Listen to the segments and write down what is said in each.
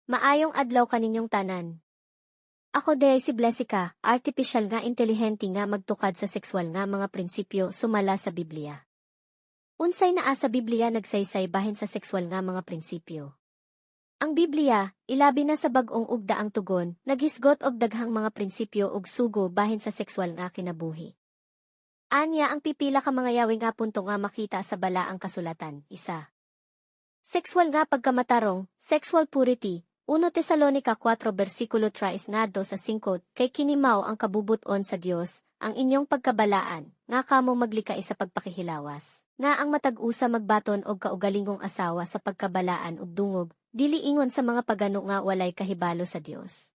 Maayong adlaw kaninyong tanan. Ako day si Blessica, artificial nga intelihente nga magtukad sa sexual nga mga prinsipyo sumala sa Biblia. Unsay naa sa Biblia nagsaysay bahin sa sexual nga mga prinsipyo. Ang Biblia, ilabi na sa bag-ong ugdaang tugon, naghisgot og daghang mga prinsipyo ug sugo bahin sa sexual nga kinabuhi. Anya ang pipila ka mga yawi nga punto nga makita sa balaang kasulatan, isa. Sexual nga pagkamatarong, sexual purity. 1 Tesalonica 4 versikulo 3 ngadto sa 5, kay kinimaw ang kabubuton sa Dios, ang inyong pagkabalaan, nga kamo maglikay sa pagpakihilawas, nga ang matag-usa magbaton og kaugalingong asawa sa pagkabalaan ug dungog, dili ingon sa mga pagano nga walay kahibalo sa Dios.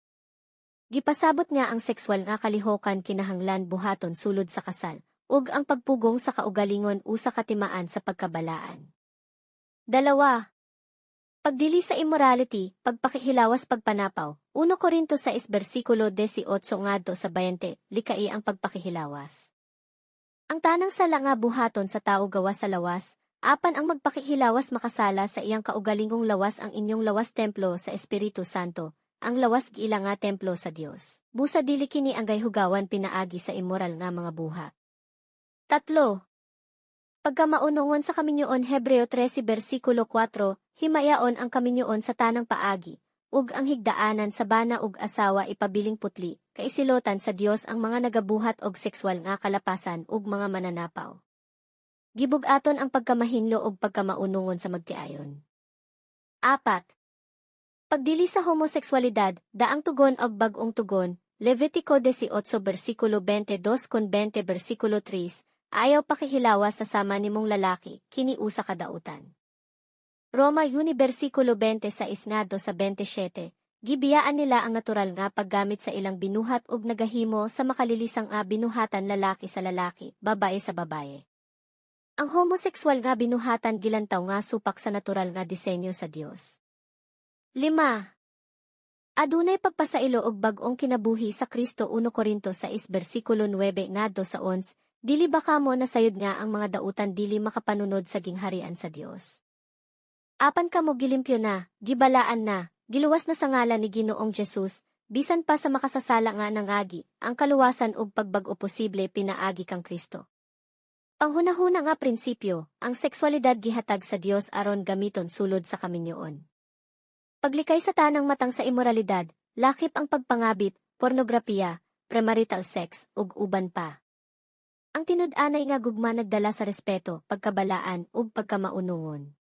Gipasabot nga ang sexual nga kalihokan kinahanglan buhaton sulod sa kasal, ug ang pagpugong sa kaugalingon usa katimaan sa pagkabalaan. 2. Pagdili sa immorality, pagpakihilawas pagpanapaw. 1 Corinto 6 versikulo 18 ngadto sa 20, likai ang pagpakihilawas. Ang tanang sala nga buhaton sa tao gawa sa lawas, apan ang magpakihilawas makasala sa iyang kaugalingong lawas ang inyong lawas templo sa Espiritu Santo, ang lawas giila nga templo sa Dios. Busa dili kini ang gayhugawan pinaagi sa immoral nga mga buha. 3. Pagkamaunungon sa kaminyoon Hebreo 13 versikulo 4, himayaon ang kaminyoon sa tanang paagi, ug ang higdaanan sa bana ug asawa ipabiling putli, kaisilotan sa Dios ang mga nagabuhat og sexual nga kalapasan ug mga mananapaw. Gibug-aton ang pagkamahinlo ug pagkamaunungon sa magtiayon. 4. Pagdili sa homoseksualidad, daang tugon og bag-ong tugon, Levitico 18 versikulo 22 kon 20 versikulo 3, ayaw pakihilawas sa sama nimong lalaki, kiniusa kadautan. Roma 1 versikulo 26 ngadto sa 27, gibiyaan nila ang natural nga paggamit sa ilang binuhat ug nagahimo sa makalilisang binuhatan lalaki sa lalaki, babae sa babae. Ang homosexual nga binuhatan gilantaw nga supak sa natural nga disenyo sa Dios. 5. Adunay pagpasailo og bag-ong kinabuhi sa Kristo 1 Corinto 6 versikulo 9 ngadto sa 11, dili ba kamo nasayod nga ang mga dautan dili makapanunod sa gingharian sa Dios. Apan kamo gilimpyo na, gibalaan na, giluwas na sa ngalan ni Ginoong Jesus, bisan pa sa makasasala nga nangagi, ang kaluwasan ug pagbag-o posible pinaagi kang Kristo. Panghunahuna nga prinsipyo, ang sexualidad gihatag sa Dios aron gamiton sulod sa kaminyoon. Paglikay sa tanang matang sa immoralidad, lakip ang pagpangabit, pornografiya, premarital sex, ug uban pa. Ang tinud-anay nga gugma nagdala sa respeto, pagkabalaan, ug pagkamaunungon.